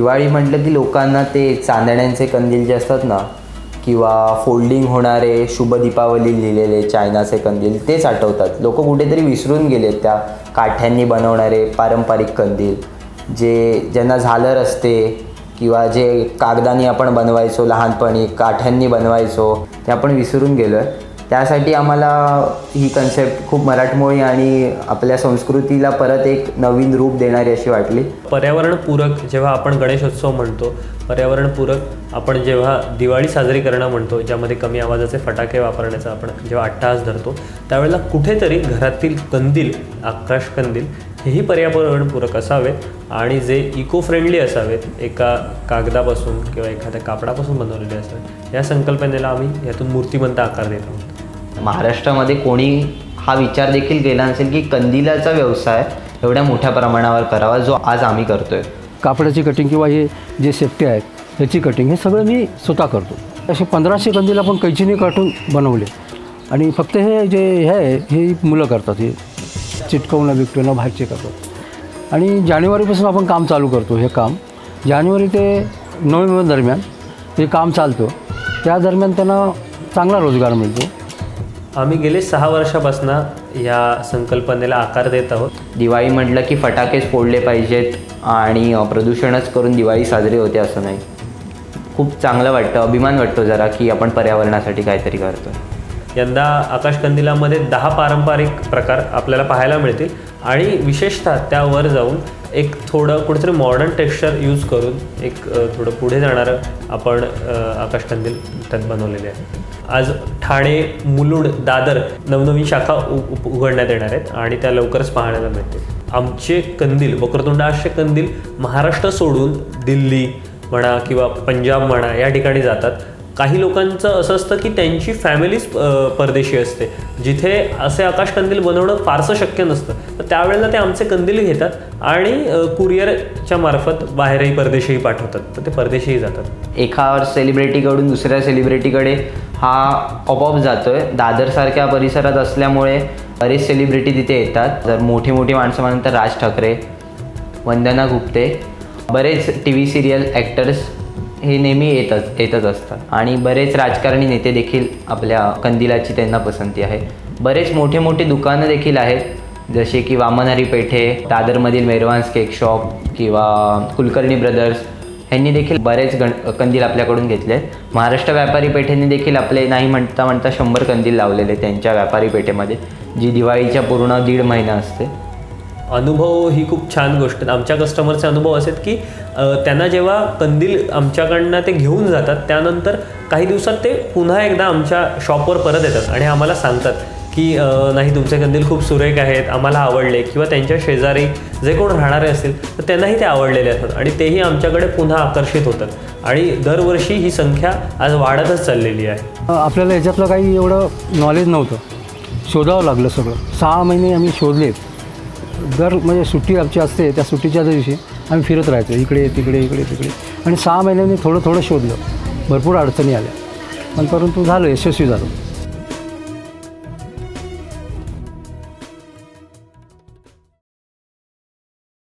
दिवाळी म्हटलं की लोकांना ते चांदण्यांचे कंदील जे असतात ना, किंवा फोल्डिंग होणारे शुभ दीपावली लिहिलेले चायनाचे कंदील तेच आठवतात. लोक कुठेतरी विसरून गेलेत त्या काठ्यांनी बनवणारे पारंपरिक कंदील, ज्यांना झालर असते किंवा जे कागदानी आपण बनवायचो लहानपणी, काठ्यांनी बनवायचो, ते आपण विसरून गेलो आहे. त्यासाठी आम्हाला ही कन्सेप्ट खूप मराठमोळी आणि आपल्या संस्कृतीला परत एक नवीन रूप देणारी अशी वाटली. पर्यावरणपूरक जेव्हा आपण गणेशोत्सव म्हणतो, पर्यावरणपूरक आपण जेव्हा दिवाळी साजरी करणं म्हणतो, ज्यामध्ये कमी आवाजाचे फटाके वापरण्याचा आपण जेव्हा अट्टहास धरतो, त्यावेळेला कुठेतरी घरातील कंदील, आकाश कंदील हेही पर्यावरणपूरक असावेत आणि जे इको फ्रेंडली असावेत, एका कागदापासून किंवा एखाद्या कापडापासून बनवलेले असावेत. या संकल्पनेला आम्ही यातून मूर्तिमंत आकार देत आहोत. महाराष्ट्रामध्ये कोणी हा विचार देखील केला नसेल की कंदिलाचा व्यवसाय एवढ्या मोठ्या प्रमाणावर करावा जो आज आम्ही करतोय. कापडाची कटिंग किंवा हे जे सेफ्टी आहेत त्याची कटिंग हे सगळं मी स्वतः करतो. असे 1500 कंदील आपण कैचीने काढून बनवले आणि फक्त हे जे आहे हे मुलं करतात, हे चिटकवणं बिटकवणं बाहेरचे करतात. आणि जानेवारीपासून आपण काम चालू करतो. हे काम जानेवारी ते नोव्हेंबर दरम्यान हे काम चालतं. त्या दरम्यान त्यांना चांगला रोजगार मिळतो. आम्ही गेले 6 वर्षापासून या संकल्पनेला आकार देत आहोत. दिवाळी म्हटलं की फटाकेच फोडले पाहिजेत आणि प्रदूषणच करून दिवाळी साजरी होते असं नाही. खूप चांगलं वाटतं, अभिमान वाटतो जरा की आपण पर्यावरणासाठी काहीतरी करतो. यंदा आकाशकंदिलामध्ये 10 पारंपरिक प्रकार आपल्याला पाहायला मिळतील आणि विशेषतः त्यावर जाऊन एक थोडं कुठेतरी मॉडर्न टेक्स्चर यूज करून एक थोडं पुढे जाणारं आपण आकाशकंदील त्यात बनवलेले आहे. आज ठाणे, मुलुंड, दादर नवनवीन शाखा उघडण्यात येणार आहेत आणि त्या लवकरच पाहण्याला मिळतील. आमचे कंदील, वक्रतुंडाचे कंदील महाराष्ट्र सोडून दिल्ली म्हणा किंवा पंजाब म्हणा या ठिकाणी जातात. काही लोकांचं असं असतं की त्यांची फॅमिलीच परदेशी असते, जिथे असे आकाशकंदील बनवणं फारसं शक्य नसतं. तर त्यावेळेला ते आमचे कंदील घेतात आणि कुरिअरच्या मार्फत बाहेरही परदेशीही पाठवतात. तर ते परदेशीही जातात. एका सेलिब्रिटीकडून दुसऱ्या सेलिब्रिटीकडे हा आपोआप जातो आहे. दादरसारख्या परिसरात असल्यामुळे बरेच सेलिब्रिटी तिथे येतात. जर मोठी मोठी माणसं म्हणून तर राज ठाकरे, वंदना गुप्ते, बरेच TV सिरियल ॲक्टर्स हे नेहमी येतच असतात. आणि बरेच राजकारणी नेते देखील आपल्या कंदिलाची त्यांना पसंती आहे. बरेच मोठे मोठे दुकानं देखील आहेत, जसे की वामनहरी पेठे, दादरमधील मेहरवान्स केक शॉप किंवा कुलकर्णी ब्रदर्स यांनी देखील बरेच कंदील आपल्याकडून घेतले आहेत. महाराष्ट्र व्यापारी पेठेने देखील आपले नाही म्हणता 100 कंदील लावलेले त्यांच्या व्यापारी पेठेमध्ये, जी दिवाळीच्या पूर्ण 1.5 महिना असते. अनुभव ही खूप छान गोष्ट. आमच्या कस्टमरचे अनुभव असेल की त्यांना जेव्हा कंदील आमच्याकडनं ते घेऊन जातात त्यानंतर काही दिवसात ते पुन्हा एकदा आमच्या शॉपवर परत येतात आणि आम्हाला सांगतात की नाही, तुमचे कंदील खूप सुरेख आहेत, आम्हाला आवडले. किंवा त्यांच्या शेजारी जे कोण राहणारे असतील तर त्यांनाही ते आवडलेले असतात आणि तेही आमच्याकडे पुन्हा आकर्षित होतात. आणि दरवर्षी ही संख्या आज वाढतच चाललेली आहे. आपल्याला याच्यातलं काही एवढं नॉलेज नव्हतं, शोधावं लागलं सगळं. 6 महिने आम्ही शोधले. म्हणजे सुट्टी आमची असते, त्या सुट्टीच्या दिवशी आम्ही फिरत राहायचो, इकडे तिकडे इकडे तिकडे. आणि 6 महिन्यांनी थोडं शोधलं. भरपूर अडचणी आल्या, पण परंतु झालं, यशस्वी झालं.